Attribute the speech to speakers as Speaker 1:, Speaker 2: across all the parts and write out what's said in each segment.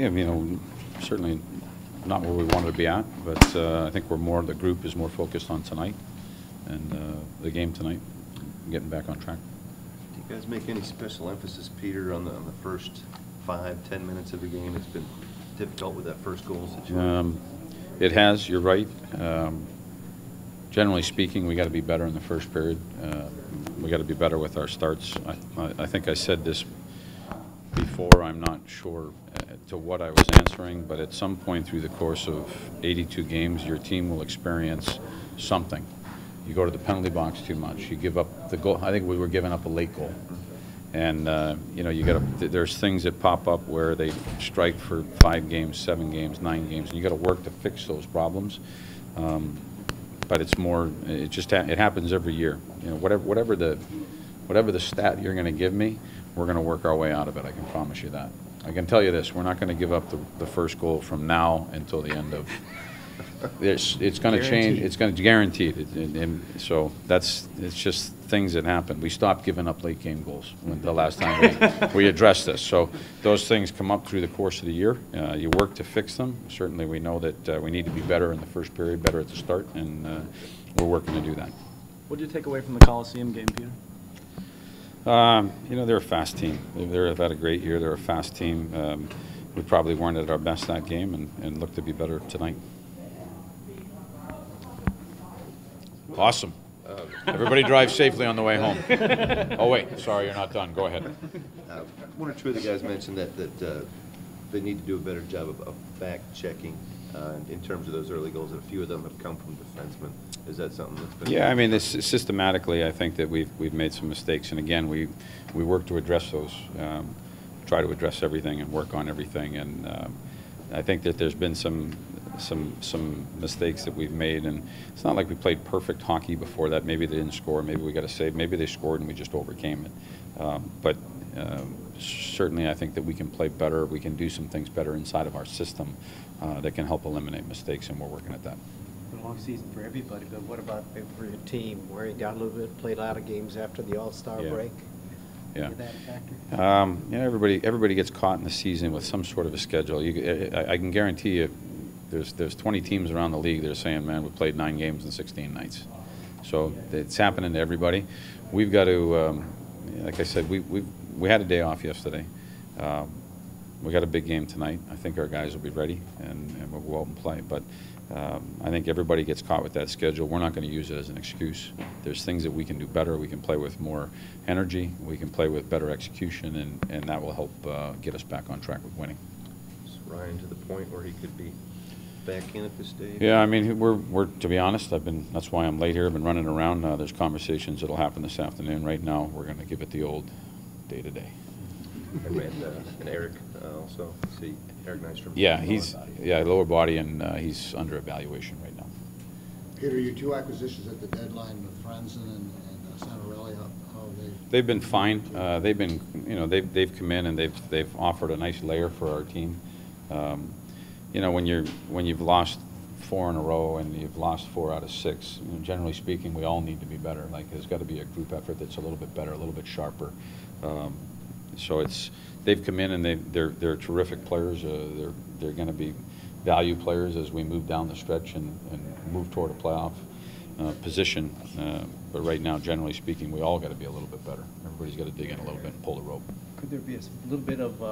Speaker 1: Yeah, certainly not where we wanted to be at, but I think the group is more focused on tonight and the game tonight, getting back on track.
Speaker 2: Do you guys make any special emphasis, Peter, on the first 5-10 minutes of the game? It's been difficult with that first goal situation.
Speaker 1: It has. You're right. Generally speaking, we got to be better in the first period. We got to be better with our starts. I think I said this before. I'm not sure to what I was answering, but at some point through the course of 82 games, your team will experience something. You go to the penalty box too much. You give up the goal. I think we were giving up a late goal, and there's things that pop up where they strike for 5 games, 7 games, 9 games, and you got to work to fix those problems. But it's more. It happens every year. Whatever the stat you're going to give me, we're going to work our way out of it. I can promise you that. I can tell you this: we're not going to give up the first goal from now until the end of. It's going to change. It's going to guaranteed. And so it's just things that happen. We stopped giving up late game goals the last time we addressed this. So those things come up through the course of the year. You work to fix them. Certainly, we know that we need to be better in the first period, better at the start, and we're working to do that.
Speaker 3: What did you take away from the Coliseum game, Peter?
Speaker 1: They're a fast team. They've had a great year. They're a fast team. We probably weren't at our best that game, and look to be better tonight. Awesome. Everybody drive safely on the way home. Oh, wait. Sorry, you're not done. Go ahead.
Speaker 2: One or two of the guys mentioned that they need to do a better job of fact-checking in terms of those early goals, and a few of them have come from defensemen. Is that something that's been...
Speaker 1: Yeah, I mean, systematically, I think that we've made some mistakes. And, again, we work to address those, try to address everything and work on everything. And I think that there's been some mistakes that we've made, and it's not like we played perfect hockey before that. Maybe they didn't score, maybe we got to save, maybe they scored and we just overcame it. But certainly I think that we can play better, we can do some things better inside of our system that can help eliminate mistakes, and we're working at that.
Speaker 4: A long season for everybody, but what about for your team, wearing down a little bit, played a lot of games after the All-Star break?
Speaker 1: Yeah.
Speaker 4: Is that a factor?
Speaker 1: Everybody gets caught in the season with some sort of a schedule. I can guarantee you, there's 20 teams around the league that are saying, man, we played 9 games in 16 nights. So it's happening to everybody. We've got to, like I said, we had a day off yesterday. We got a big game tonight. I think our guys will be ready, and we'll go out and play. But I think everybody gets caught with that schedule. We're not going to use it as an excuse. There's things that we can do better. We can play with more energy. We can play with better execution, and that will help get us back on track with winning.
Speaker 2: Is Ryan to the point where he could be back in at this stage?
Speaker 1: Yeah, I mean, we're to be honest, that's why I'm late here. I've been running around. There's conversations that'll happen this afternoon. Right now, we're going to give it the old day-to-day.
Speaker 2: And Eric also. See Eric Nystrom.
Speaker 1: Yeah, he's lower body, and he's under evaluation right now.
Speaker 5: Peter, your 2 acquisitions at the deadline with Franzen and Santorelli, how are they?
Speaker 1: They've been fine. They've been, they've come in and they've offered a nice layer for our team. When you've lost 4 in a row and you've lost 4 out of 6, generally speaking, we all need to be better. Like, there's got to be a group effort that's a little bit better, a little bit sharper. So they've come in and they're terrific players. They're going to be value players as we move down the stretch and move toward a playoff position. But right now, generally speaking, we all got to be a little bit better. Everybody's got to dig in a little bit and pull the rope.
Speaker 4: Could there be a little bit of,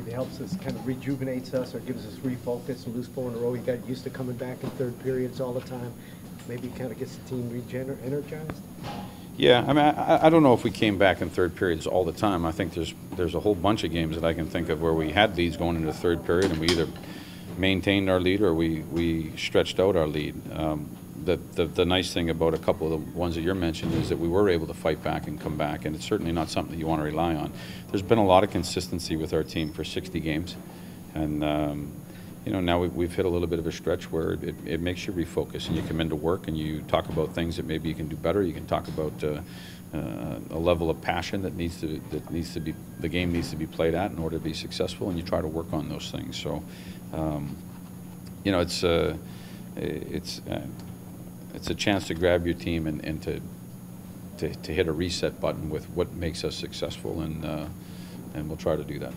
Speaker 4: it helps us, kind of rejuvenates us or gives us refocus and lose 4 in a row? You got used to coming back in third periods all the time. Maybe kind of gets the team energized?
Speaker 1: Yeah, I mean, I don't know if we came back in third periods all the time. I think there's a whole bunch of games that I can think of where we had leads going into the third period, and we either maintained our lead or we stretched out our lead. The nice thing about a couple of the ones that you're mentioning is that we were able to fight back and come back, and it's certainly not something that you want to rely on. There's been a lot of consistency with our team for 60 games, and now we've hit a little bit of a stretch where it makes you refocus, and you come into work and you talk about things that maybe you can do better. You can talk about a level of passion that the game needs to be played at in order to be successful, and you try to work on those things. So, it's a chance to grab your team and to hit a reset button with what makes us successful, and we'll try to do that.